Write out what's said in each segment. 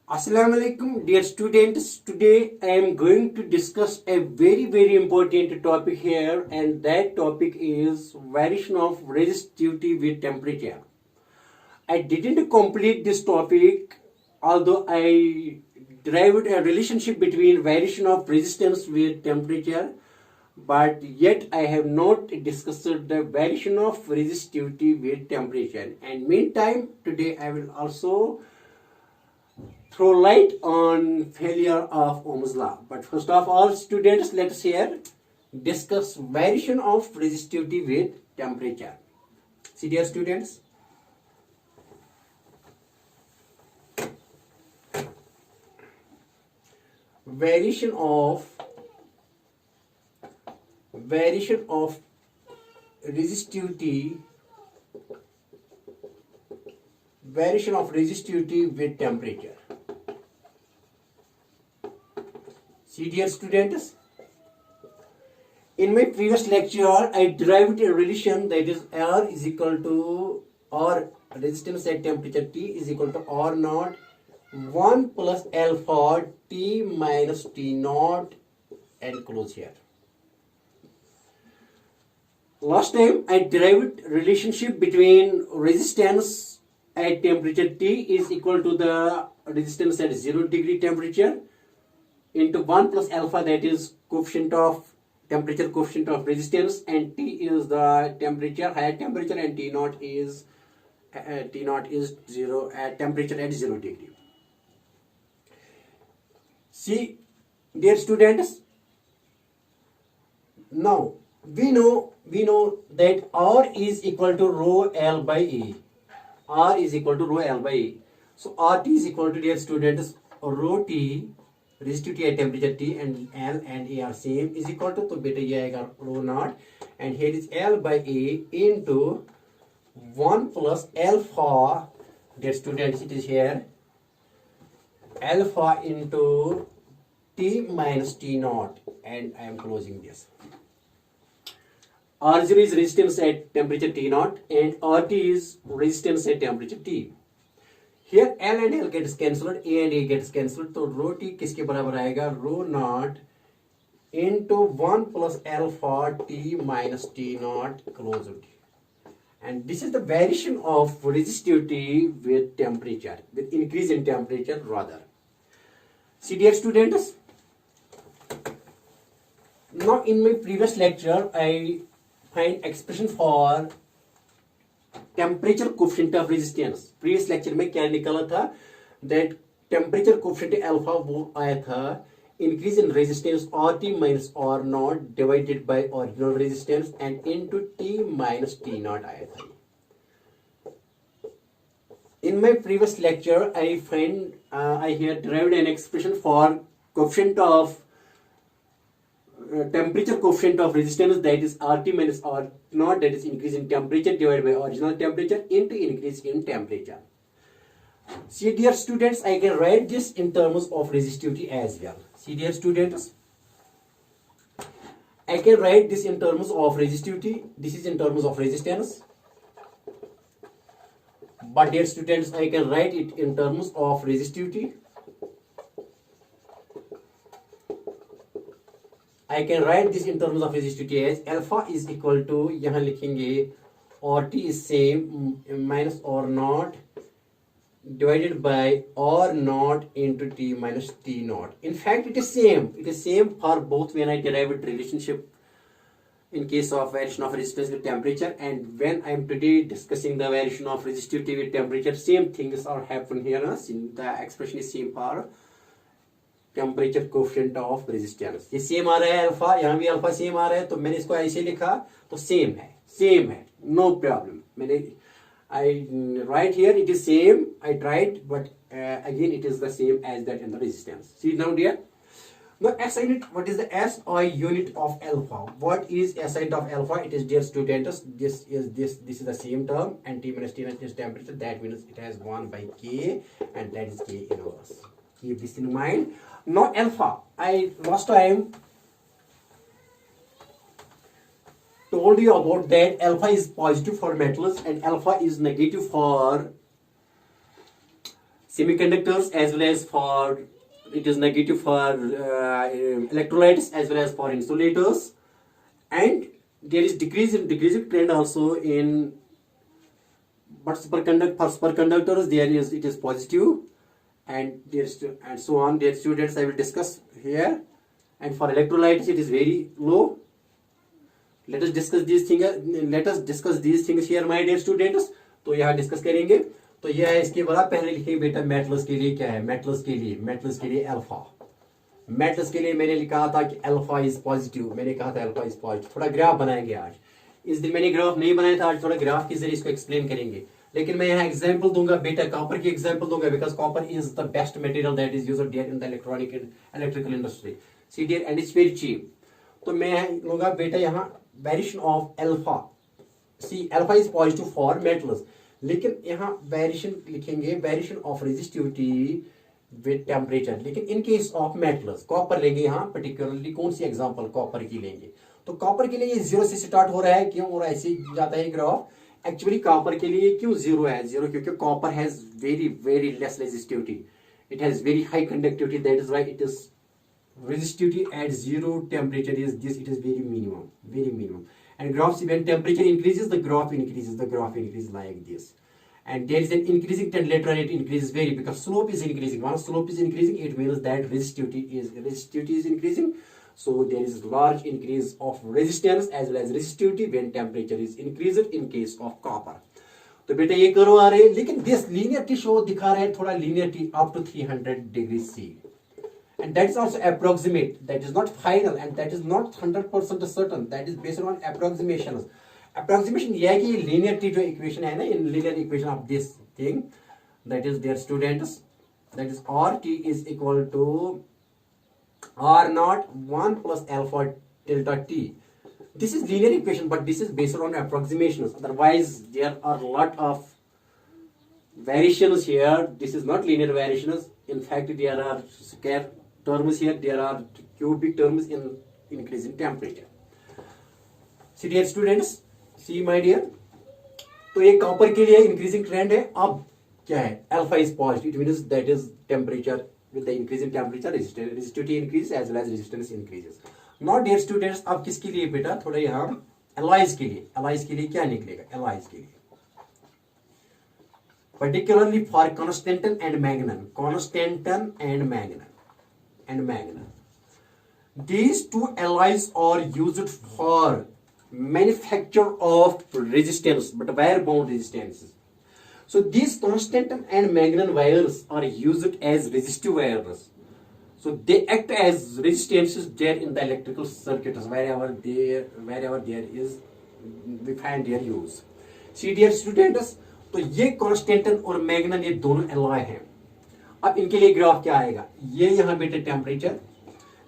Assalamu alaikum, dear students. Today I am going to discuss a very important topic here, and that topic is variation of resistivity with temperature. I didn't complete this topic, although I derived a relationship between variation of resistance with temperature, but yet I have not discussed the variation of resistivity with temperature. And meantime, today I will also throw light on failure of Ohm's law. But first of all, students, let's here discuss variation of resistivity with temperature. See, dear students, variation of resistivity with temperature. See, dear students, in my previous lecture, I derived a relation, that is R is equal to, or resistance at temperature T is equal to R naught 1 plus alpha T minus T naught, and close here. Last time I derived relationship between resistance at temperature T is equal to the resistance at 0 degree temperature into 1 plus alpha, that is coefficient of temperature, coefficient of resistance, and T is the temperature, higher temperature, and T naught is 0 at temperature at 0 degree. See, dear students, now we know that R is equal to rho L by A. R is equal to rho L by A. So RT is equal to, dear students, rho T resistivity at temperature T, and L and A are same, is equal to, तो बेटा ये आएगा rho naught, and here is L by A into 1 plus alpha, dear students, it is here alpha into T minus T naught, and I am closing this. R0 is resistance at temperature T naught, and RT is resistance at temperature T. Here L and L gets cancelled, A and A gets cancelled, तो rho T किसके बराबर आएगा? Rho naught into 1 plus alpha T minus T naught, closed. And this is the variation of resistivity with temperature, with increase in temperature rather. See, dear students, now in my previous lecture I find expression for temperature coefficient of resistance. Previous lecture में क्या निकला था? That temperature coefficient alpha वो आया था increase in resistance R T minus R not divided by original resistance and into T minus T not आया था. In my previous lecture, I here derived an expression for coefficient of temperature coefficient of resistance, that is RT minus R naught, that is increase in temperature divided by original temperature into increase in temperature. See, dear students, I can write this in terms of resistivity as well. See, dear students, I can write this in terms of resistivity. This is in terms of resistance. But dear students, I can write it in terms of resistivity. I can write this in terms of resistivity as alpha is equal to, यहाँ लिखेंगे RT is same minus R naught divided by R naught into T minus T naught. In fact, it is same. It is same for both when I derived relationship in case of variation of resistance with temperature, and when I am today discussing the variation of resistivity with temperature, same things are happen here. The expression is same for temperature coefficient of resistance. ये same आ रहा है alpha, यहाँ भी alpha same आ रहा है, तो मैंने इसको ऐसे लिखा तो सेम है, नो प्रॉब्लम. मैंने I write here it is same, I tried, but again it is the same as that in the resistance. See now dear, now SI unit, what is the SI unit of alpha? What is SI unit of alpha? It is, dear students, this is the same term, and T minus T naught is temperature, that means it has 1 by K, and that is K inverse. Keep this in mind. Now alpha, I last time told you about that alpha is positive for metals and alpha is negative for semiconductors as well as for, it is negative for electrolytes as well as for insulators. And there is decreasing trend also in, but for superconductors there is, it is positive, and there's, and so on. Dear students, I will discuss here. And for electrolytes it is very low. Let us discuss these things here, my dear students. तो यहाँ discuss करेंगे. तो यह है इसके बाद पहले लिखेंगे बेटा मेटल्स के लिए क्या है. मेटल्स के लिए अल्फा. मेटल्स के लिए मैंने लिखा था कि अल्फा इज पॉजिटिव. मैंने कहा था अल्फा इज पॉजिटिव. थोड़ा ग्राफ बनाएंगे आज. इस दिन मैंने ग्राफ नहीं बनाया था, आज थोड़ा ग्राफ के जरिए इसको एक्सप्लेन करेंगे. लेकिन मैं यहाँ एग्जांपल दूंगा बेटा, कॉपर की एग्जांपल दूंगा, because copper is the best material that is used there in the electrical industry. See dear, and it's very cheap. तो मैं लूंगा बेटा यहाँ variation of alpha. See alpha is positive for metals, लेकिन यहाँ variation लिखेंगे, variation of resistivity with temperature. लेकिन in case of metals copper लेंगे यहाँ पर्टिकुलरली. कौन सी एग्जांपल कॉपर की लेंगे? तो कॉपर के लिए ये 0 से स्टार्ट हो रहा है. क्यों हो रहा है? ऐसे जाता है ग्राफ. एक्चुअली कॉपर के लिए क्यों 0 है? 0 क्योंकि copper has very less resistivity. It has very high conductivity. That is why it is resistivity at 0 temperature is this. It is very minimum. And graph, when temperature increases, the graph increases like this. And there is an increasing trend. Later on it increases very, because slope is increasing. Once slope is increasing, it means that resistivity is increasing. So there is large increase of resistance as well as resistivity when temperature is increased in case of copper. तो बेटा ये करो आ रहे, लेकिन this linearity show दिखा रहे हैं थोड़ा linearity up to 300 degrees C. And that is also approximate. That is not final, and that is not 100% certain. That is based on approximations. Approximation यह है कि linearity जो equation है ना, in linear equation of this thing, that is their students, that is RT is equal to R naught 1 plus alpha delta T. This is linear equation, but this is based on approximations. Otherwise, there are a lot of variations here. This is not linear variations. In fact, there are square terms here, there are cubic terms in increasing temperature. See dear students, see my dear. तो ये copper के लिए increasing trend है. अब क्या है? Alpha is positive. It means that is temperature with the increasing temperature resistivity increase as well as resistance increases. Now dear students, अब किसके लिए बेटा? थोड़ा यहाँ एलॉयज के लिए. एलॉयज के लिए क्या निकलेगा? एलॉयज के लिए particularly for constantan and manganan. These two alloys are used for manufacture of resistance, but wire bound resistances. So these constantan and manganan wires are used as resistive wires. So they act as resistances there in the electrical circuits wherever there is, we find their use. See dear students, तो ये constantan और Magnon ये दोनों alloy हैं. अब इनके लिए graph क्या आएगा? ये यहाँ बेटे टेम्परेचर,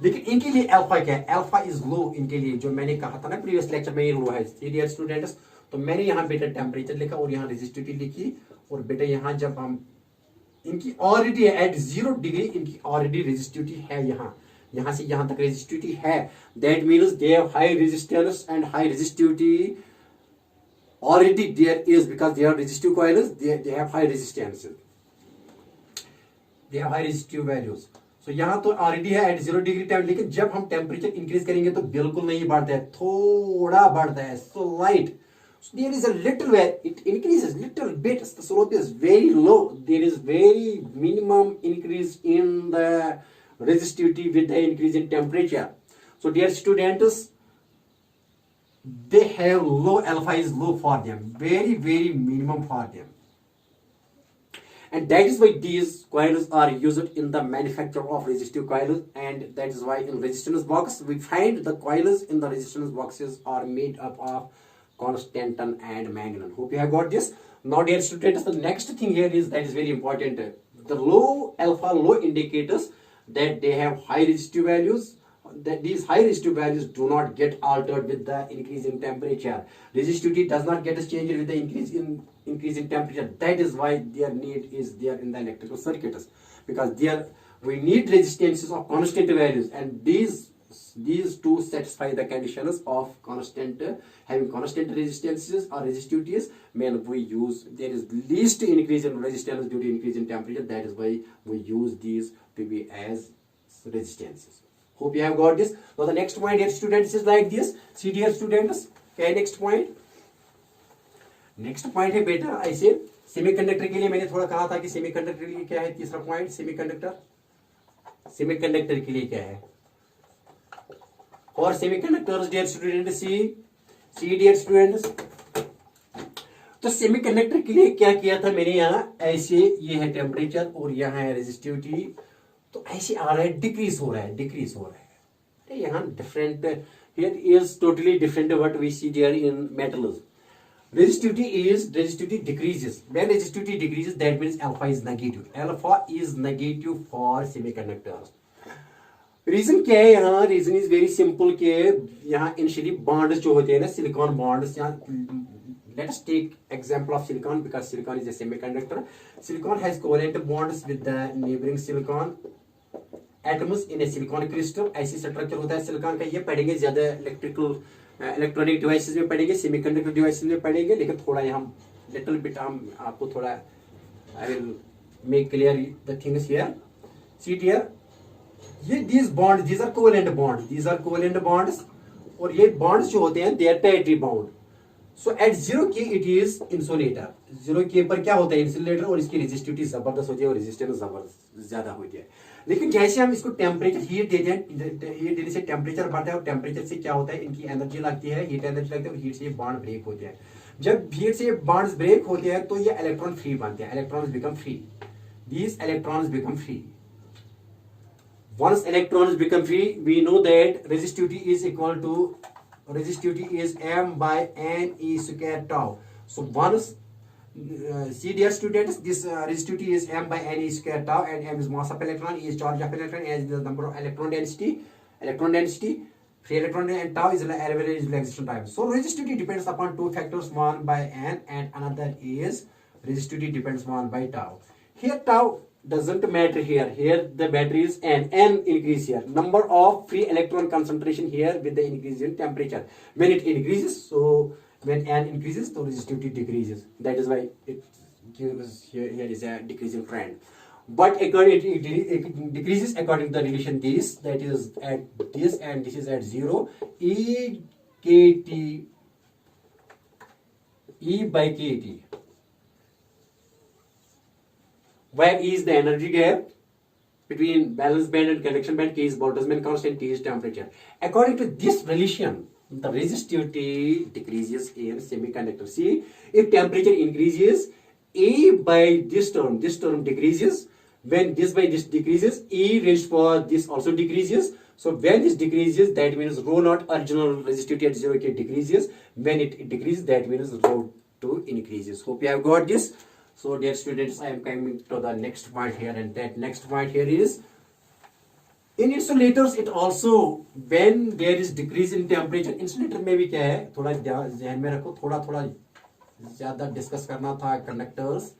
लेकिन इनके लिए अल्फा क्या है? Alpha is low. इनके लिए जो मैंने कहा था ना प्रीवियस लेक्चर में, ये लो है. डियर स्टूडेंट्स, तो मैंने यहाँ बेटा टेम्परेचर लिखा और यहाँ रेजिस्टिविटी लिखी. और बेटा यहाँ जब हम इनकी ऑलरेडी एट 0 डिग्री इनकी ऑलरेडी रेजिस्टिविटी है. यहाँ से यहाँ तक रेजिस्टिविटी है. That means they have high resistance and high resistivity already there is, because they are resistive coils, they have high resistance, they have high resistive values. So यहाँ तो already है at 0 degree time, लेकिन जब हम temperature increase करेंगे तो बिल्कुल नहीं बढ़ता है, थोड़ा बढ़ता है. So light, so there is a little where it increases little bit. The slope is very low. There is very minimum increase in the resistivity with the increase in temperature. So dear students, they have low, alpha is low for them, very minimum for them, and that is why these coils are used in the manufacture of resistive coils. And that is why in resistance box we find the coils in the resistance boxes are made up of constantan and manganan. Hope you have got this. Now dear students, the next thing here is that is very important. The low alpha, low indicators that they have high resistive values, that these high resistive values do not get altered with the increase in temperature. Resistivity does not get changed with the increase in temperature. That is why their need is there in the electrical circuits, because there we need resistances of constant values, and these these two satisfy the conditions of constant having constant resistances or resistivities. When we use, there is least increase in resistance due to increase in temperature. That is why we use these to be as resistances. Hope you have got this. So the next point, dear students, is like this. See, dear students, okay, next point. Next point है बेटा ऐसे semiconductor के लिए मैंने थोड़ा कहा था कि सेमीकंडक्टर के लिए क्या है, तीसरा पॉइंट सेमीकंडक्टर के लिए क्या है, और semiconductors dear student see dear students, तो सेमीकंडक्टर के लिए क्या किया था मैंने, यहाँ ऐसे ये है टेम्परेचर और यहाँ है रेजिस्टिविटी, तो ऐसे आ रहा है डिक्रीज हो रहा है, यहाँ different, here is totally different what we see there in metals. Resistivity decreases. When resistivity decreases, that means alpha is negative. Alpha is negative for semiconductors. Reason क्या है यहाँ, रीजन इज वेरी सिंपल के यहाँ initially bonds जो होते हैं ना, silicon bonds, यहाँ let us take example of silicon because silicon is a semiconductor. Silicon has covalent bonds with the neighboring silicon atoms in a silicon crystal. ऐसी structure होता है सिलिकॉन का, ये पढ़ेंगे ज्यादा इलेक्ट्रॉनिक डिवाइसेस में पढ़ेंगे, सेमीकंडक्टर डिवाइसेस में पढ़ेंगे, लेकिन थोड़ा यहाँ लिटिल बिट हम आपको थोड़ा I will make clear the things here. See dear, ये दीज आर कोवेलेंट बॉन्ड्स, और ये बॉन्ड्स जो होते हैं they are tightly bound. So at 0 K it is insulator. 0 के पर क्या होता है, इंसुलेटर, और इसकी रेजिस्टिविटी जबरदस्त होती है और रेजिस्टेंस जबरदस्त ज्यादा होती है. लेकिन जैसे हम इसको टेम्परेचर हीट देते हैं, हीट देने से टेम्परेचर बढ़ता है, और टेम्परेचर से क्या होता है, इनकी एनर्जी लगती है, हीट एनर्जी लगती है, और हीट से ये बॉन्ड ब्रेक होते हैं. जब हीट से बॉन्ड्स ब्रेक होते हैं तो ये इलेक्ट्रॉन फ्री बनते हैं, electrons become free, these electrons become free. Once electrons become free, we know that resistivity is m by n e square tau. So once see dear students, this resistivity is m by n e square tau, and m is mass of electron, e is charge of electron, n is the number of electron density, free electron, and tau is the average relaxation time. So resistivity depends upon two factors, one by n and another is resistivity depends one by tau. Here tau doesn't matter here the battery is n increase here, number of free electron concentration here with the increase in temperature. When it increases, so when n increases, so resistivity decreases. That is why it gives here is a decreasing trend. But it decreases according to the relation this, that is at this and this is at 0, E by kT. Where E is the energy gap between valence band and conduction band, K is Boltzmann constant, T is temperature. According to this relation, the resistivity decreases in semiconductor. See, if temperature increases, E by this term decreases. When this by this decreases, E raised for this also decreases. So when this decreases, that means rho naught original resistivity at 0 K decreases. When it decreases, that means rho 2 increases. Hope you have got this. So dear students, I am coming to the next point here, and that next point here is in insulators it also, when there is decrease in temperature, insulator में भी क्या है, थोड़ा ध्यान में रखो, थोड़ा ज्यादा डिस्कस करना था कंडक्टर्स,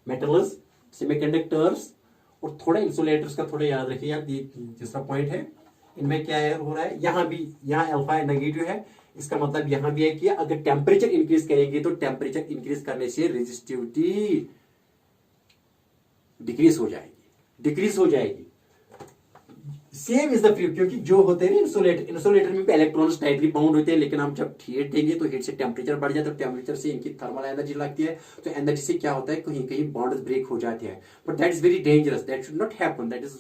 मेटल्स, सेमीकंडक्टर्स, और थोड़ा इंसुलेटर्स का थोड़ा याद रखिए आप. तीसरा पॉइंट है, इनमें क्या है हो रहा है, यहाँ अल्फा नेगेटिव है, इसका मतलब यहां भी है कि अगर टेम्परेचर इंक्रीज करेंगे तो टेम्परेचर इंक्रीज करने से रेजिस्टिविटी डिक्रीज हो जाएगी. सेम इज द फ्री, क्योंकि जो होते हैं इंसुलेटर में भी इलेक्ट्रॉन्स टाइटली बाउंड होते हैं, लेकिन हम जब हीट देंगे तो हीट से टेम्परेचर बढ़ जाता है, तो टेम्परेचर से इनकी थर्मल एनर्जी लगती है, तो एनर्जी से क्या होता है, कहीं बॉन्ड्स ब्रेक हो जाते हैं. But that is very dangerous, that should not happen. That is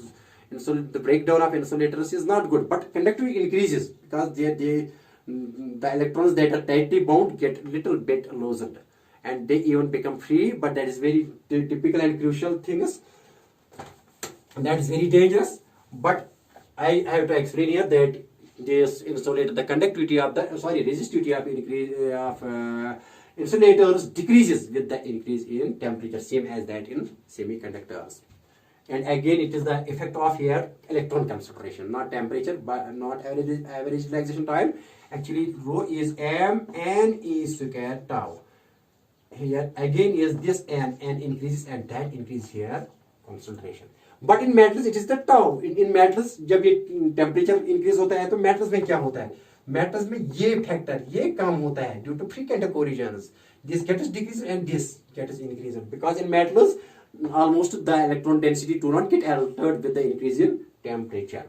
the breakdown of insulators is not good, but conductivity increases because the electrons that are tightly bound get little bit loosened and they even become free. But that is very typical and crucial things, that is very dangerous. But I have to explain here that this insulator, the conductivity of the resistivity of insulators decreases with the increase in temperature, same as that in semiconductors. And again, it is the effect of here electron concentration, not temperature, but not average relaxation time. Actually, rho is m n e square tau. Here again is this n increases, and that increase here concentration. But in metals it is the tau. In metals जब ये temperature increase होता है तो metals में क्या होता है, metals में ये फैक्टर ये कम होता है due to frequent collisions. This gets decreased and this gets increased because in metals almost the electron density do not get altered with the increase in temperature.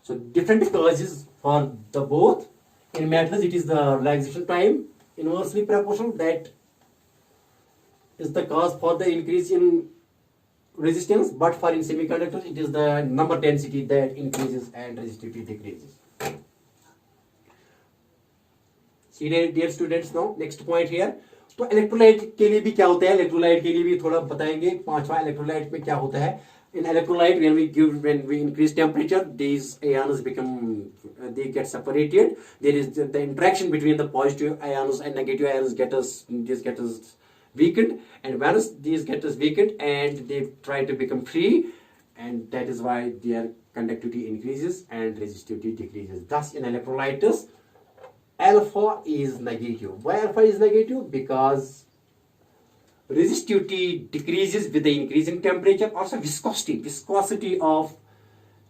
So different causes for the both. In metals it is the relaxation time inversely proportional, that is the cause for the increase in resistance, but for in semiconductors it is the number density that increases and resistivity decreases. See dear students, now next point here. तो electrolyte के लिए भी क्या होता है, electrolyte के लिए भी थोड़ा बताएंगे. पांचवा इलेक्ट्रोलाइट में क्या होता है. In electrolyte, when we increase temperature, these ions they get separated. There is the interaction between the positive ions and negative ions get weakened, and once these get weakened and they try to become free, and that is why their conductivity increases and resistivity decreases. Thus, in electrolytes, alpha is negative. Why alpha is negative? Because resistivity decreases with the increasing temperature. Also viscosity of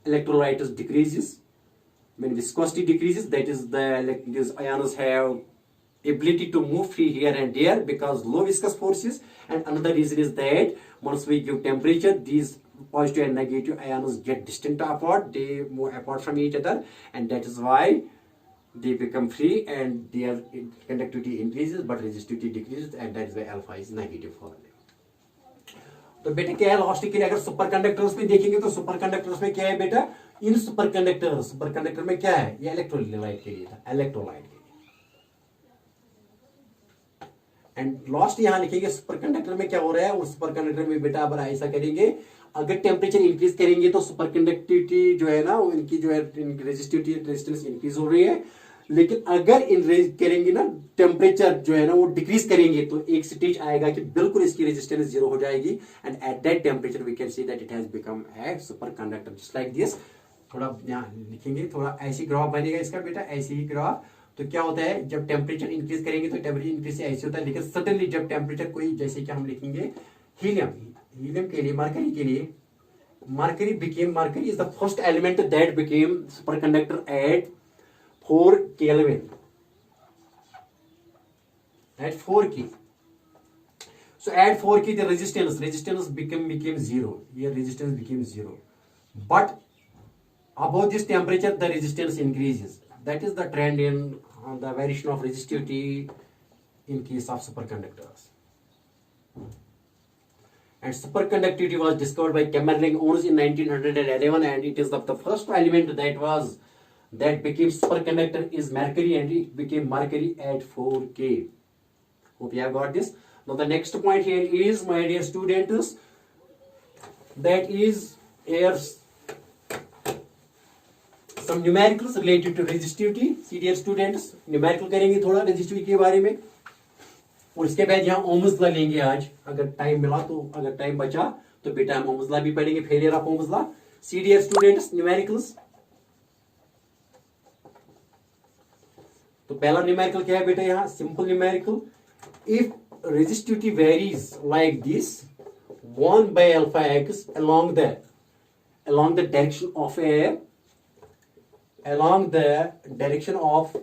electrolytes decreases. When viscosity decreases, that is these ions have ability to move free here and there because low viscous forces. And another reason is that once we give temperature, these positive and negative ions get distant apart, they move apart from each other, and that is why they become free and their conductivity increases but resistivity decreases, and that is why alpha is negative for them. तो बेटा क्या है last के लिए, अगर super conductors में देखेंगे तो सुपर कंडक्टर्स में क्या है बेटा, इन सुपर कंडक्टर में क्या है, ये इलेक्ट्रोलाइट के लिए था, इलेक्ट्रोलाइट के लिए. एंड लास्ट यहां लिखेंगे सुपर कंडक्टर में क्या हो रहा है. और सुपर कंडक्टर में बेटा अब ऐसा करेंगे, अगर टेम्परेचर इंक्रीज करेंगे तो सुपर कंडक्टिविटी जो है ना, इनकी जो है रेजिस्टेंस इंक्रीज हो रही है. लेकिन अगर करेंगे ना टेम्परेचर जो है ना वो डिक्रीज करेंगे तो एक स्टेज आएगा कि बिल्कुल इसकी रेजिस्टेंस जीरो हो जाएगी, and at that temperature we can see that it has become a super conductor just like this. थोड़ा यहाँ लिखेंगे, थोड़ा ऐसी ग्राफ बनेगा इसका बेटा, ऐसी ही ग्राफ. तो क्या होता है, जब टेम्परेचर इंक्रीज करेंगे तो टेम्परेचर इंक्रीज से ऐसे होता है, लेकिन सडनली जब टेम्परेचर कोई, जैसे कि हम लिखेंगे हीलियम के लिए, मरकरी के लिए, mercury is the first element that became super conductor at 4 Kelvin. At 4 K. So at 4 K the resistance became zero. Here resistance became zero. But above this temperature the resistance increases. That is the trend in the variation of resistivity in case of superconductors. And superconductivity was discovered by Camerling-Onnes in 1911, and it is the first element that became superconductor is mercury, and it became mercury at 4 K. Hope you have got this. Now the next point here is, my dear students, that is here some numericals related to resistivity. See dear students, numerical करेंगे थोड़ा resistivity के बारे में, और इसके बाद यहाँ Ohm's law लेंगे आज, अगर टाइम मिला तो, अगर टाइम बचा तो बेटा हम ओम्स लॉ भी पढ़ेंगे, failure of Ohm's law. See dear students, numericals. तो पहला न्यूमेरिकल क्या है बेटा, यहाँ simple numerical. If resistivity varies like this 1 by alpha x along the direction of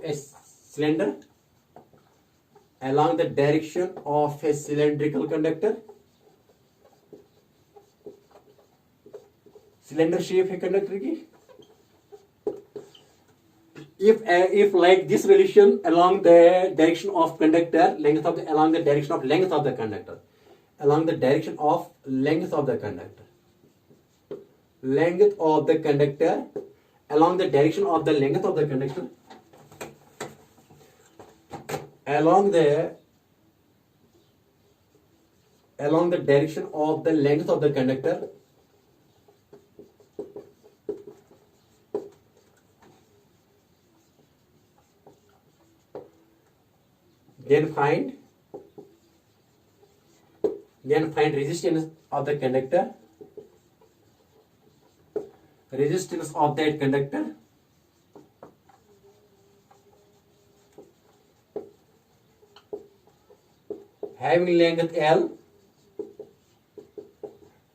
a cylinder, along the direction of a cylindrical conductor. Cylinder shape है conductor की. If like this relation along the direction of conductor, along the direction of length of the conductor, along the direction of length of the conductor, along the direction of the length of the conductor, along the direction of the length of the conductor, then find resistance of the conductor, resistance of that conductor, having length L,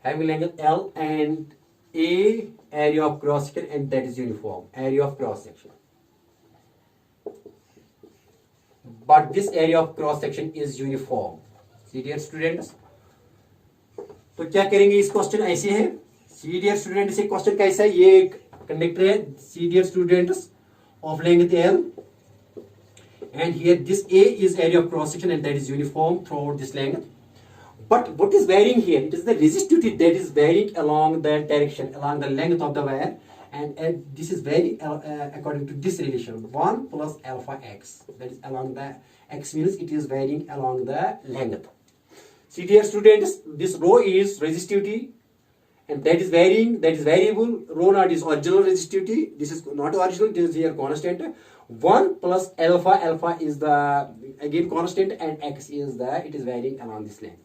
having length L and A area of cross section, and that is uniform area of cross section. But this area of cross section is uniform. See dear students, तो क्या करेंगे इस question ऐसे है. See dear students, ये question कैसा है, ये एक कंडक्टर है see dear students of length L, and here this A is area of cross section and that is uniform throughout this length. But what is varying here? It is the resistivity that is varying along the direction, along the length of the wire, and this is varying according to this relation 1 plus alpha x. That is along the x means it is varying along the length. See dear students, this rho is resistivity and that is varying, that is variable. Rho naught is original resistivity, this is not original, this is here constant. 1 plus alpha, alpha is the again constant, and x is the, it is varying along this length.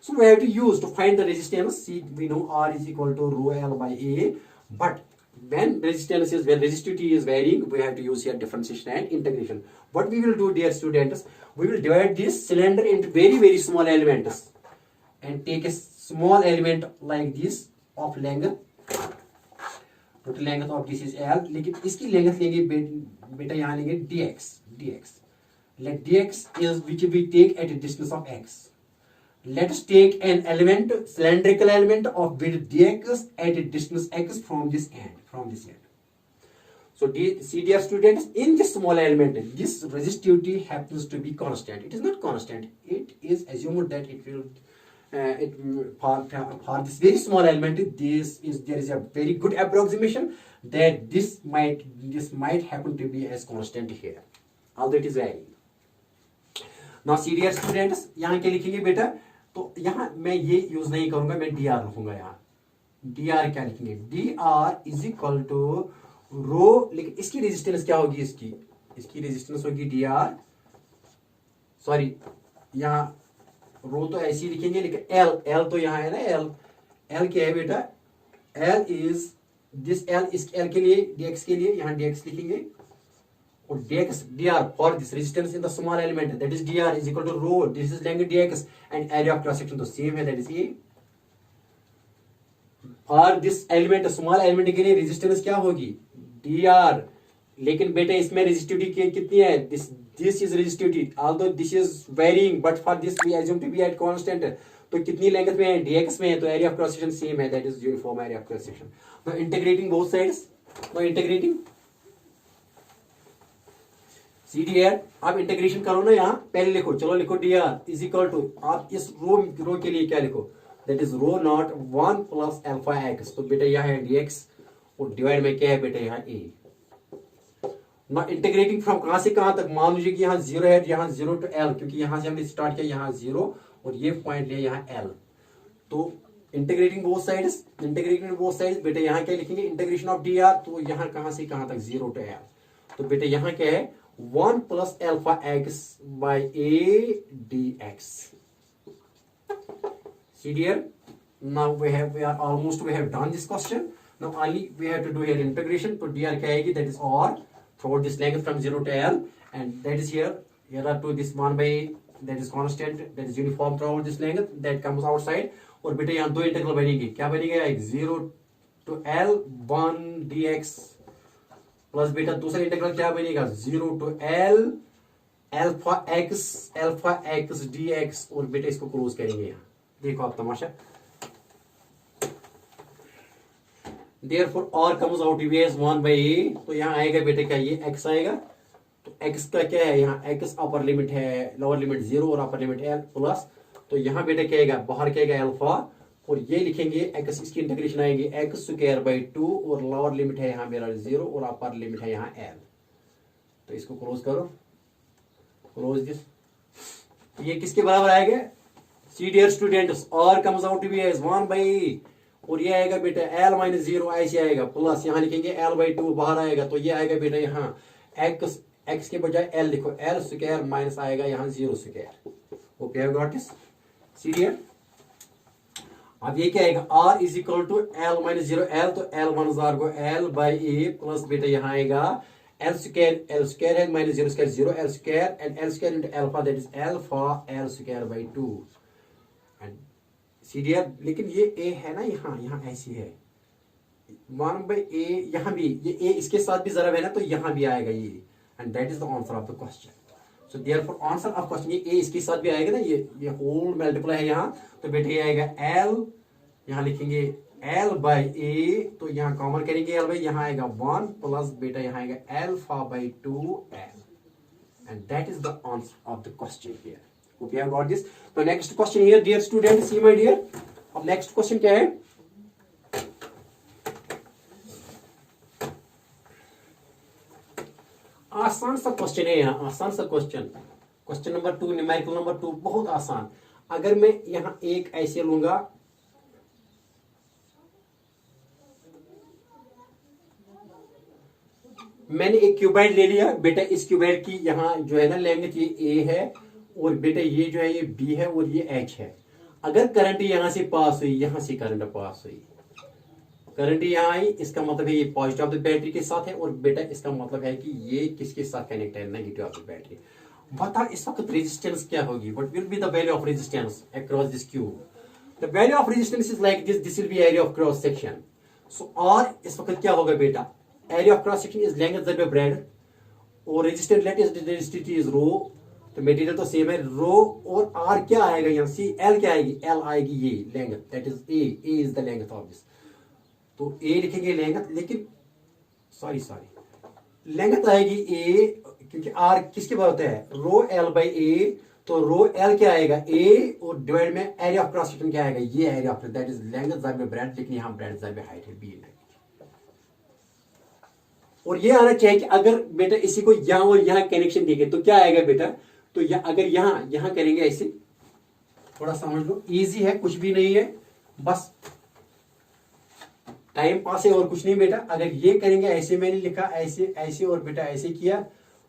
So we have to use to find the resistance. See, we know R is equal to rho L by A, but when resistance is, when resistivity is varying, we have to use here differentiation and integration. What we will do dear students, we will divide this cylinder into very very small elements and take a small element like this of length, total length of this is L, लेकिन इसकी length लेंगे बेटा यहाँ लेंगे dx. Let dx is which we take at a distance of x. Let us take an element, cylindrical element of width dx at a distance x from this end. So see dear students, in this small element, this resistivity happens to be constant. It is not constant. It is assumed that it will for this very small element, there is a very good approximation that this might happen to be as constant here, although it is varying. Now see dear students, यहाँ क्या लिखेंगे बेटा, तो यहाँ मैं ये use नहीं करूंगा, मैं dr लिखूंगा. यहाँ dr क्या लिखेंगे, dr इज इक्वल टू रो, लेकिन इसकी रेजिस्टेंस क्या होगी, इसकी रेजिस्टेंस होगी dr, सॉरी यहाँ रो तो ऐसे ही लिखेंगे, लेकिन L तो यहाँ है ना, L क्या है बेटा, L इज दिस L, इस L के लिए dx के लिए यहाँ dx लिखेंगे, और dr for this resistance in the small element, that is dr is equal to rho, this is length dx, and area of cross section तो same है, that is A. For this element, small element के लिए resistance क्या होगी, dr, लेकिन बेटा इसमें resistivity कितनी है, this is resistivity, although this is varying, but for this we assume to be at constant, तो कितनी length में है, dx में है, तो area of cross section same है, that is uniform area of cross section. Now integrating both sides, see D R, आप integration करो ना, यहाँ पहले लिखो, चलो लिखो D R is equal to, आप इस रो के लिए क्या लिखो, that is rho not 1 plus alpha X, तो बेटा यहाँ है dx और डिवाइड में क्या है बेटा यहाँ a. ना इंटीग्रेटिंग फ्रॉम कहां से कहां तक, मान लीजिए कि यहाँ 0 है, यहाँ 0 टू l, क्योंकि यहाँ से हमने स्टार्ट किया यहाँ 0 और ये पॉइंट लिया यहाँ l, तो इंटीग्रेटिंग बोथ साइड्स बेटा यहाँ क्या लिखेंगे, इंटीग्रेशन ऑफ डी आर, तो यहाँ कहां से कहां तक 0 टू l, तो बेटा यहाँ क्या है 1 plus alpha x by a dx. See dear, now we have done this question. Now only we have to do here integration. तो dr क्या आएगी, that is r throughout this length from 0 to l, and that is here are to this 1 by that is constant, that is uniform throughout this length, that comes outside. और बेटा यहाँ दो integral बनेगी, क्या बनेगा, 0 to l 1 dx plus बेटा दूसरा integral क्या बनेगा, 0 to l alpha X dx, और बेटा इसको क्लोज करेंगे. यहाँ देखो आप तमाशा, therefore r comes out to be as 1 by a, तो यहाँ आएगा बेटा क्या, ये x आएगा, तो x का क्या है, यहाँ x अपर लिमिट है, लोअर लिमिट 0 और अपर लिमिट l प्लस, तो यहाँ बेटा क्या आएगा, बाहर क्या आएगा अल्फा, और ये लिखेंगे x, इसकी इंटीग्रेशन आएगी x स्क्वायर बाई 2, और लोअर लिमिट है यहाँ मेरा 0 और अपर लिमिट है यहाँ l, तो इसको क्लोज करो, क्लोज दिस, ये किसके बराबर आएगा, see dear students, r comes out to be as 1 by, और ये आएगा बेटा l माइनस 0 ऐसे आएगा, प्लस यहाँ लिखेंगे l बाई 2 बाहर आएगा, तो ये आएगा बेटा यहाँ x के बजाय l लिखो, l स्क्वायर माइनस आएगा यहाँ 0 square. Okay, have got this. See dear, अब ये क्या आएगा, r is equal to l minus 0 l, तो l वन जार को l बाई ए, प्लस बेटा यहाँ आएगा l स्क्वायर है minus 0 square 0 l square, and l square into alpha, that is alpha l square by 2. And see D R, लेकिन ये ए है ना, यहाँ यहाँ ऐसी है 1/a, यहाँ भी ये a इसके साथ भी जरा है ना, तो यहाँ भी आएगा ये, and that is the answer of the question. So therefore answer of question, ये a इसके साथ भी आएगा ना, ये होल मल्टीप्लाई है यहाँ, तो बेटे ये आएगा l, यहाँ लिखेंगे l/a, तो यहाँ कॉमन करेंगे l/, यहाँ आएगा 1 प्लस बेटा यहाँ आएगा α/2l, and that is the answer of the question here. Hope you have got this. So next question here, dear student, see my dear. अब next question क्या है? आसान सा क्वेश्चन है यहाँ, आसान सा question. Question number 2, numerical number 2, बहुत आसान. अगर मैं यहाँ एक ऐसे लूंगा, मैंने एक क्यूबाइड ले लिया बेटा, इस क्यूबाइड की यहाँ जो है ना लेंथ ये ए है, और बेटा ये जो है ये बी है और ये एच है. अगर करंट यहां से पास हुई, यहां से करंट पास हुई, करंट यहां आई, इसका मतलब है ये पॉजिटिव ऑफ द बैटरी के साथ है, और बेटा इसका मतलब है कि ये किसके साथ कनेक्ट है, नेगेटिव ऑफ द बैटरी. बता इस वक्त रेजिस्टेंस क्या होगी, what will be the value of resistance across this cube. The value of resistance is like this will be area of cross section. So और इस वक्त क्या होगा बेटा, area of cross section is length that breadth, और resistance let is resistivity is rho, तो material तो same है, रो और आर क्या आएगा यहाँ, सी एल क्या आएगी, एल आएगी ये length, that is a is the length of this. तो ए लिखेंगे लेंथ, लेकिन सॉरी लेंथ आएगी ए, क्योंकि आर किसके बराबर होता है, रो l/a, तो रो एल क्या आएगा ए, और डिवाइड में एरिया ऑफ क्रॉस सेक्शन क्या आएगा, ये area of, that is length ज़ाइब ब्रेड, लेकिन यहाँ ब्रेड ज़ाइब हाइट है बी. और ये आना चाहिए कि अगर बेटा इसी को यहाँ और यहाँ कनेक्शन देंगे तो क्या आएगा बेटा, तो अगर यहाँ करेंगे ऐसे, थोड़ा समझ लो, इजी है, कुछ भी नहीं है, बस टाइम पास है और कुछ नहीं बेटा. अगर ये करेंगे ऐसे, मैंने लिखा ऐसे ऐसे, और बेटा ऐसे किया,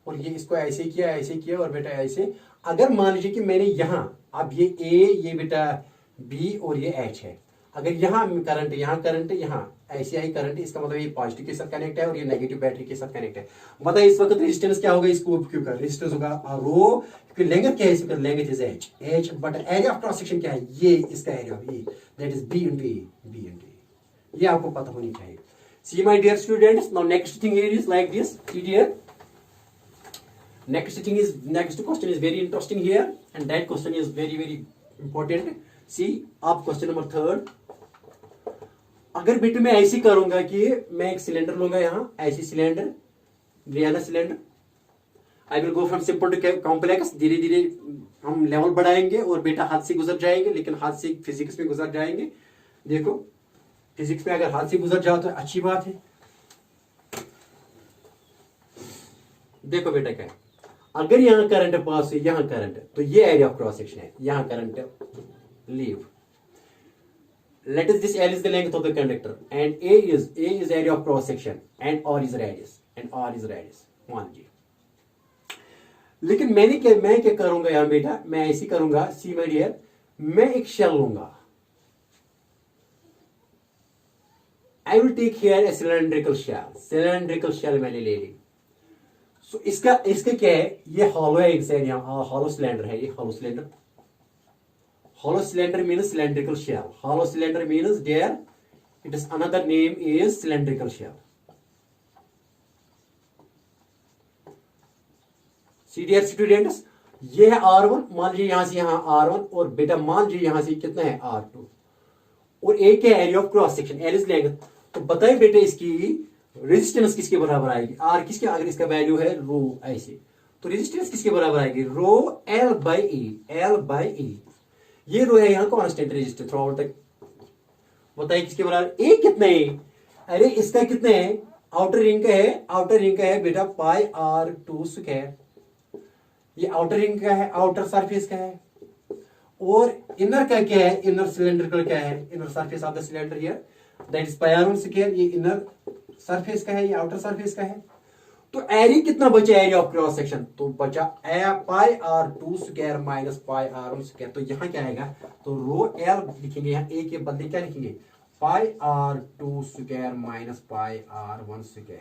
और ये इसको ऐसे किया और बेटा ऐसे. अगर मान लीजिए कि मैंने यहाँ, अब ये ए, ये बेटा बी और ये एच है, अगर यहाँ करंट यहाँ ऐसे आई करंट, इसका मतलब ये पॉजिटिव के साथ कनेक्ट है और ये नेगेटिव बैटरी के साथ कनेक्ट है. बताइए इस वक्त रेजिस्टेंस क्या होगा, इसको क्यों का रेजिस्टेंस होगा रो, क्योंकि लेंथ क्या है इसका, length is H, but area of cross section क्या है, ये इसका area of A, that is B into A. ये आपको पता होनी चाहिए. See my dear students, now next thing here is like this. See dear, next question is very interesting here, and that question is very very important. See, आप question number 3. अगर बेटे मैं ऐसी करूंगा कि मैं एक सिलेंडर लूंगा, यहाँ ऐसी सिलेंडर, रियाना cylinder, I will go from simple to complex, धीरे धीरे हम लेवल बढ़ाएंगे और बेटा हाथ से गुजर जाएंगे, लेकिन हाथ से फिजिक्स में गुजर जाएंगे. देखो फिजिक्स में अगर हाथ से गुजर जाओ तो अच्छी बात है. देखो बेटा क्या है, अगर यहाँ करंट पास हुई, यहाँ करंट, तो ये एरिया ऑफ क्रॉस सेक्शन है, यहाँ current leave. Let us this L is the length of the conductor and A is area of cross section and R is radius मान लीजिए. लेकिन मैं क्या करूंगा यहाँ बेटा, मैं ऐसी करूंगा, सी माय डियर, मैं एक शेल लूंगा. I will take here a cylindrical shell मैंने ले ली. सो इसका क्या है, ये हॉलो है, एक साइड यहाँ हॉलो सिलेंडर है, ये hollow cylinder. Hollow cylinder means cylindrical shell. Hollow cylinder means there, it is another name is cylindrical shell. See dear students, ये है R1, मान लीजिए यहां से यहाँ R1, और बेटा मान लीजिए यहां से कितना है R2, और एक है area of cross section, L is length. तो बताइए बेटे इसकी रेजिस्टेंस किसके बराबर आएगी, R किसके, अगर इसका वैल्यू है रो ऐसे, तो रेजिस्टेंस किसके बराबर आएगी, रो L/E. ये रो है यहाँ कांस्टेंट रेजिस्टेंस थ्रू आउट तक. बताइए किसके बराबर, ए कितने है, अरे इसका कितने है, आउटर रिंग का है बेटा πr². ये आउटर रिंग का है, आउटर सरफेस का है, और इनर का क्या है, इनर सिलेंडर का क्या है, inner surface of the cylinder here, that is πr². ये इनर सरफेस का है, ये आउटर सरफेस का है. तो एरिया कितना बचा, एरिया ऑफ क्रॉस सेक्शन, तो बचा πr² माइनस πr². तो यहाँ क्या आएगा, तो रो एल लिखेंगे, यहाँ ए के बदले क्या लिखेंगे, πr² माइनस πr².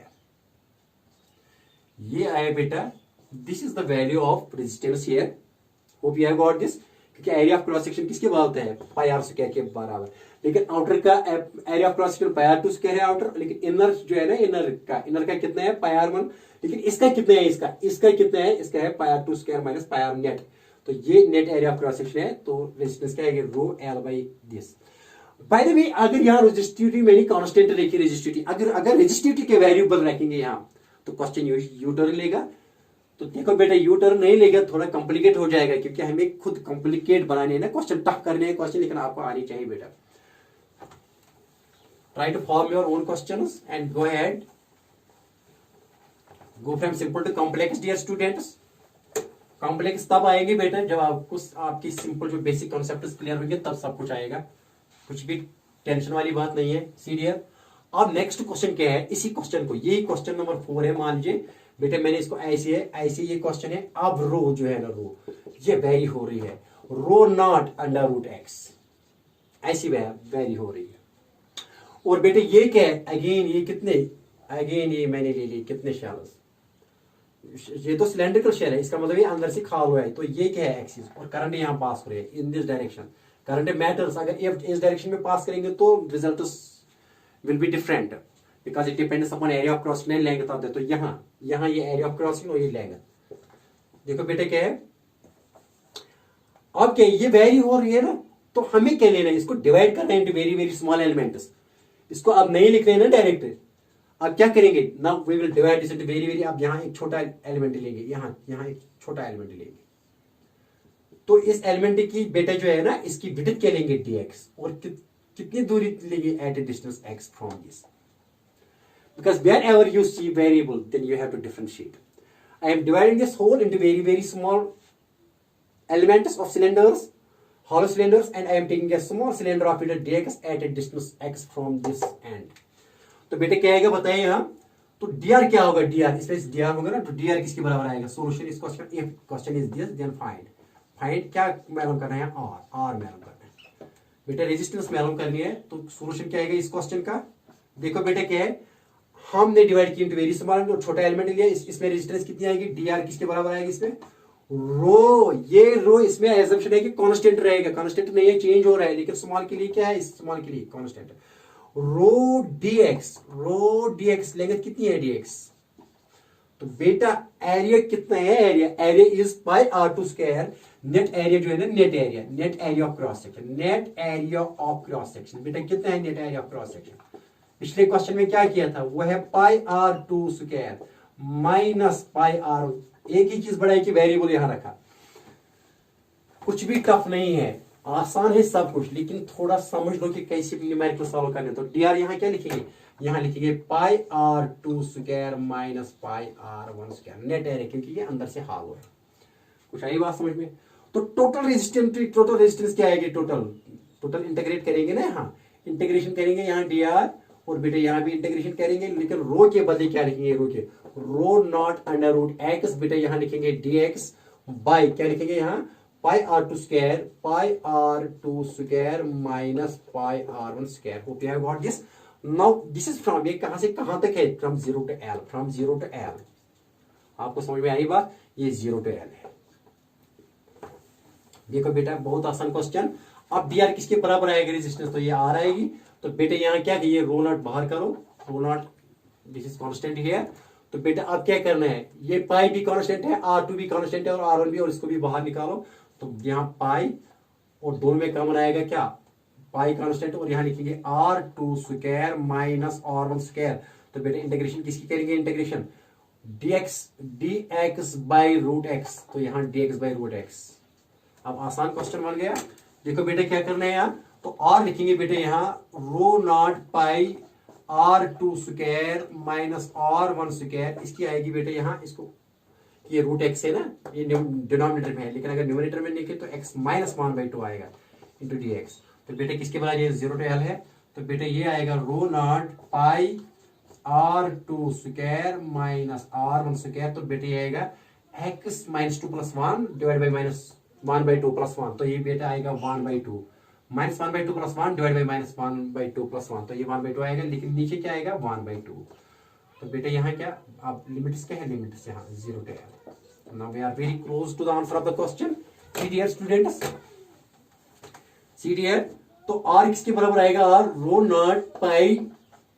ये आया बेटा, this is the value of resistance here. Hope you have got this. क्योंकि एरिया ऑफ क्रॉस सेक्शन किसके बोलते हैं, पाई आर स्क्वायर के बराबर। लेकिन आउटर का area of cross section pi are two square है आउटर, लेकिन इनर जो है ना, इनर का कितना है, पाई आर वन। लेकिन इसका कितना है, इसका कितना है, इसका है pi are two square minus pi r net. तो ये net area of cross section है। तो रेजिस्टेंस क्या है, rho L by this. By the way, अगर यहाँ रेजिस्टिविटी मैंने कांस्टेंट रखी, रेजिस्टिविटी अगर रेजिस्टिविटी के वेरिएबल रखेंगे यहाँ, तो क्वेश्चन यू टर्न लेगा। तो देखो बेटा, यू टर्न नहीं लेगा, थोड़ा कॉम्प्लिकेट हो जाएगा, क्योंकि हमें खुद कॉम्प्लिकेट बनाने हैं ना क्वेश्चन, टफ करने हैं क्वेश्चन, लेकिन आपको आनी चाहिए बेटा। Try to form your own questions and go ahead, go from simple to complex dear students. Complex तब आएंगे बेटा जब आपको आपकी सिंपल जो बेसिक कॉन्सेप्ट क्लियर होंगे, तब सब कुछ आएगा, कुछ भी टेंशन वाली बात नहीं है। सी डियर, अब नेक्स्ट क्वेश्चन क्या है, इसी क्वेश्चन को, ये क्वेश्चन नंबर 4 है, मान लीजिए बेटा मैंने इसको ऐसे है, ऐसे ये क्वेश्चन है। अब रो जो है ना, रो ये वेरी हो रही है, रो नॉट अंडर रूट एक्स, ऐसी वेरी हो रही है। और बेटे ये क्या है, अगेन ये कितने, अगेन ये मैंने ले ली कितने शेल्स, ये तो सिलेंड्रिकल शेल है, इसका मतलब ये अंदर से खाल हुआ है। तो ये क्या है, एक्सिस, और करंट यहाँ पास हो रही है in this direction. Current matters, अगर इस डायरेक्शन में पास करेंगे तो result will be different, because it depends upon area of crossing length of the. तो यहाँ ये एरिया ऑफ क्रॉसिंग और ये लेंथ। देखो बेटे क्या है, अब क्या ये वेरी हो रही है ना, तो हमें क्या लेना है, इसको डिवाइड करना है into very very small elements. इसको अब नहीं लिख रहे हैं ना डायरेक्ट, अब क्या करेंगे, now we will divide this into very very. अब यहाँ एक छोटा एलिमेंट लेंगे, यहाँ एक छोटा एलिमेंट लेंगे। तो इस एलिमेंट की बेटा जो है ना, इसकी विड्थ क्या लेंगे, dx, और कितनी दूरी लेंगे, at a distance x from this. Because whenever you see variable, then you have to differentiate. I am dividing this whole into very very small elements of cylinders, hollow cylinders, and I am taking a small cylinder of it dx at a distance x from this end. तो बेटे क्या आएगा बताइए यहाँ, तो dr क्या होगा, dr इसमें dr होगा ना, तो dr किसके बराबर आएगा, सोल्यूशन इस question, if question is this then find क्या मालूम करना है, r मालूम करना है बेटा, रेजिस्टेंस मालूम करनी है। तो सोल्यूशन क्या आएगा इस क्वेश्चन का, देखो बेटे क्या है, हमने डिवाइड किया वेरी स्मॉल, तो छोटा एलिमेंट लिया, इसमें रेजिस्टेंस कितनी आएगी, dr किसके बराबर आएगी, इसमें रो, ये रो इसमें एजम्पशन है कि कांस्टेंट रहेगा, कांस्टेंट नहीं है, चेंज हो रहा है, लेकिन स्मॉल के लिए क्या है, स्मॉल के लिए कांस्टेंट। रो dx लेंगे, कितनी है dx, तो बेटा एरिया कितना है, area is pi are two square, net area जो है ना, net area of cross section, net area of cross section बेटा कितना है, net area of cross section. पिछले क्वेश्चन में क्या किया था, वो है pi are two square minus pi r, एक ही चीज बढ़ाई कि वेरिएबल यहां रखा। कुछ भी टफ नहीं है, आसान है सब कुछ, लेकिन थोड़ा समझ लो कि कैसे न्यूमेरिकल सॉल्व करने। तो dr यहां क्या लिखेंगे, यहां लिखेंगे pi are two square minus pi r one square, net area, क्योंकि ये अंदर से हाल हुआ है। कुछ आई बात समझ में। तो टोटल रेजिस्टेंस क्या आएगी, टोटल इंटीग्रेट करेंगे ना, यहाँ इंटीग्रेशन करेंगे, यहाँ dr, और बेटे यहाँ भी इंटीग्रेशन करेंगे, लेकिन रो के बदले क्या लिखेंगे, rho naught under root x, बेटे यहाँ लिखेंगे dx बाई क्या लिखेंगे, यहाँ pi are two square minus pi r one square. Hope you have got this. Now this is from, ये कहां से कहां तक है, फ्रॉम जीरो टू एल, आपको समझ में आई बात, ये 0 to l है। देखो बेटा बहुत आसान क्वेश्चन। अब dr किसके बराबर आएगी रेजिस्टेंस, तो ये r आएगी, तो बेटे यहाँ क्या, ये रो नॉट बाहर करो, rho naught this is constant here. तो बेटा अब क्या करना है, ये पाई भी कांस्टेंट है, r2 भी कांस्टेंट है, और r1 भी, और इसको भी बाहर निकालो। तो यहाँ पाई और दोनों में कॉमन आएगा क्या, पाई कांस्टेंट, और यहाँ लिखेंगे r2 square minus r1 square. तो बेटा इंटीग्रेशन किसकी करेंगे, integration dx by root X, तो यहाँ dx बाई रूट एक्स। अब आसान क्वेश्चन बन गया। देखो बेटे क्या करना है यहाँ, तो r लिखेंगे बेटे यहाँ rho not pi r2 square minus r1 square, इसकी आएगी बेटे यहाँ, इसको ये रूट एक्स है ना, ये डिनोमिनेटर में है, लेकिन अगर न्यूमरेटर में लिखे तो x माइनस 1/2 आएगा इंटू dx। तो बेटे किसके बराबर, ये 0 to l है, तो बेटे ये आएगा rho not pi r2 square minus r1 square. तो बेटे ये आएगा x minus 2 plus 1 divide by minus 1/2 plus 1, तो ये बेटा आएगा 1/2 minus 1/2 plus 1 divide by minus 1/2 plus 1, तो ये 1/2 आएगा, लेकिन नीचे क्या आएगा 1/2। तो बेटे यहाँ क्या, अब लिमिट्स क्या है, लिमिट्स यहाँ 0 to l। Now we are very close to the answer of the question. Dear students, see D है। तो आर किसके बराबर आएगा, R rho not pi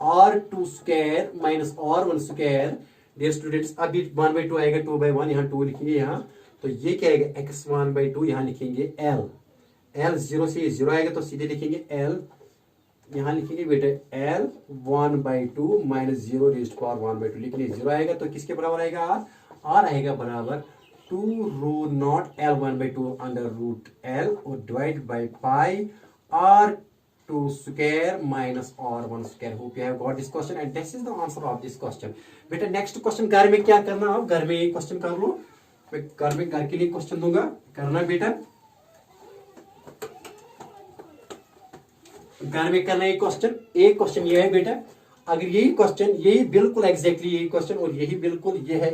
are two square minus R one square. Dear students, अभी 1/2 आएगा, 2/1 यहाँ 2 लिखेंगे यहाँ, तो ये क्या आएगा x 1/2, यहाँ लिखेंगे l। l 0 से 0 आएगा तो सीधे लिखेंगे l, यहाँ लिखेंगे बेटे l 1/2 minus 0 raised to power 1/2 लिखेंगे, 0 आएगा तो किसके बराबर आएगा, r आएगा बराबर 2 rho naught l 1/2 under root l और divide by pi r two square minus r1 square. Hope you have got this question and this is the answer of this question. बेटा नेक्स्ट क्वेश्चन घर में क्या करना, आप घर में ये क्वेश्चन कर लो, मैं घर में घर के लिए क्वेश्चन दूंगा, करना बेटा घर में करना ये क्वेश्चन। एक क्वेश्चन ये है बेटा, अगर यही क्वेश्चन यही बिल्कुल एग्जैक्टली यही क्वेश्चन और यही बिल्कुल ये है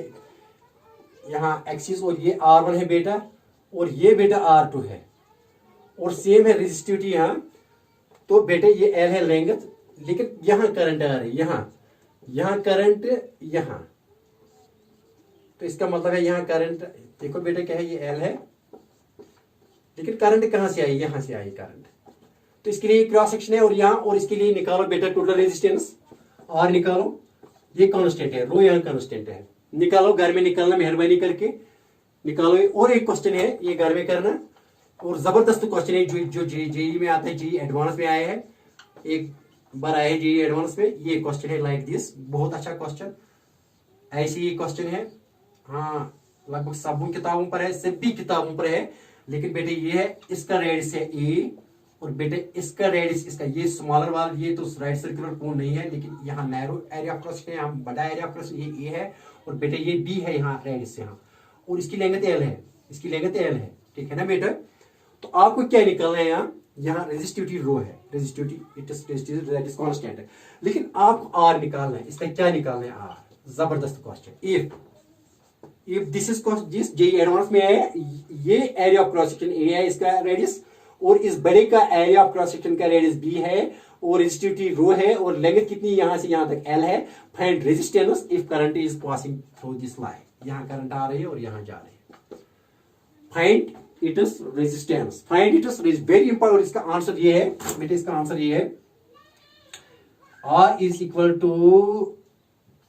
यहाँ एक्सिस और ये R1 है बेटा और ये बेटा R2 है और सेम है रेजिस्टिविटी यहाँ, तो बेटे ये L है लेंथ, लेकिन यहां करंट आ रही है, यहां करंट यहां, तो इसका मतलब है यहां करंट, देखो बेटे क्या है ये L है, लेकिन करंट कहां से आई, यहां से आई करंट, तो इसके लिए क्रॉस सेक्शन है और यहां, और इसके लिए निकालो बेटा टोटल रेजिस्टेंस R निकालो, ये कांस्टेंट है, रो यहां कांस्टेंट है, निकालो घर में निकालना मेहरबानी करके निकालो। और एक क्वेश्चन है ये घर में करना और जबरदस्त क्वेश्चन है जो जेई में आता है, जेई एडवांस में आया है, एक बार आया है जेई एडवांस में, ये क्वेश्चन है लाइक दिस, बहुत अच्छा क्वेश्चन, ऐसे ये क्वेश्चन है, हाँ लगभग सब किताबों पर है, सभी किताबों पर है, लेकिन बेटे ये है इसका रेडियस है ए और बेटे इसका रेडियस इसका ये स्मॉलर वाला, ये तो राइट सर्कुलर कोन नहीं है, लेकिन यहाँ narrow area of cross section, यहाँ बड़ा एरिया ऑफ क्रॉस सेक्शन ये ए है और बेटे ये बी है यहाँ रेडियस यहाँ, और इसकी लेंथ एल है, इसकी लेंथ एल है, ठीक है ना बेटा। तो आपको क्या निकालना है यहाँ रेजिस्टिविटी रो है, रेजिस्टिविटी इट इज कांस्टेंट है, लेकिन आपको आर निकालना है, इसका क्या निकालना है आर, जबरदस्त क्वेश्चन। If this is this JEE advance में है, ये area of cross section A है इसका रेडियस और इस बड़े का एरिया ऑफ क्रॉस सेक्शन का रेडियस बी है और रेजिस्टिविटी रो है और लेंथ कितनी यहां से यहां तक एल है। Find resistance if current is passing through this line, यहां करंट आ रही है और यहां जा रही है, find it is resistance, find it is very important. और इसका आंसर ये है बेटे, इसका आंसर ये है R is equal to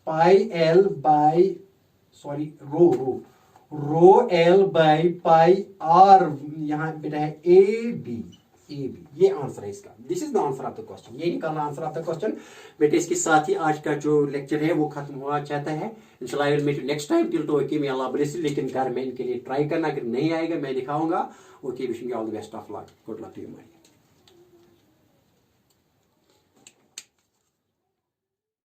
pi L by sorry rho L by pi R, यहां बेटा है ए बी, ये आंसर है इसका, this is the answer of the question, ये निकालना आंसर ऑफ द क्वेश्चन। बेटे इसके साथ ही आज का जो लेक्चर है वो खत्म हुआ चाहता है, इंशाल्लाह I will meet you next time, till तो okay, may Allah bless you, लेकिन घर में इनके लिए ट्राई करना, अगर नहीं आएगा मैं दिखाऊंगा। Okay, wishing you all the best of luck, good luck to you my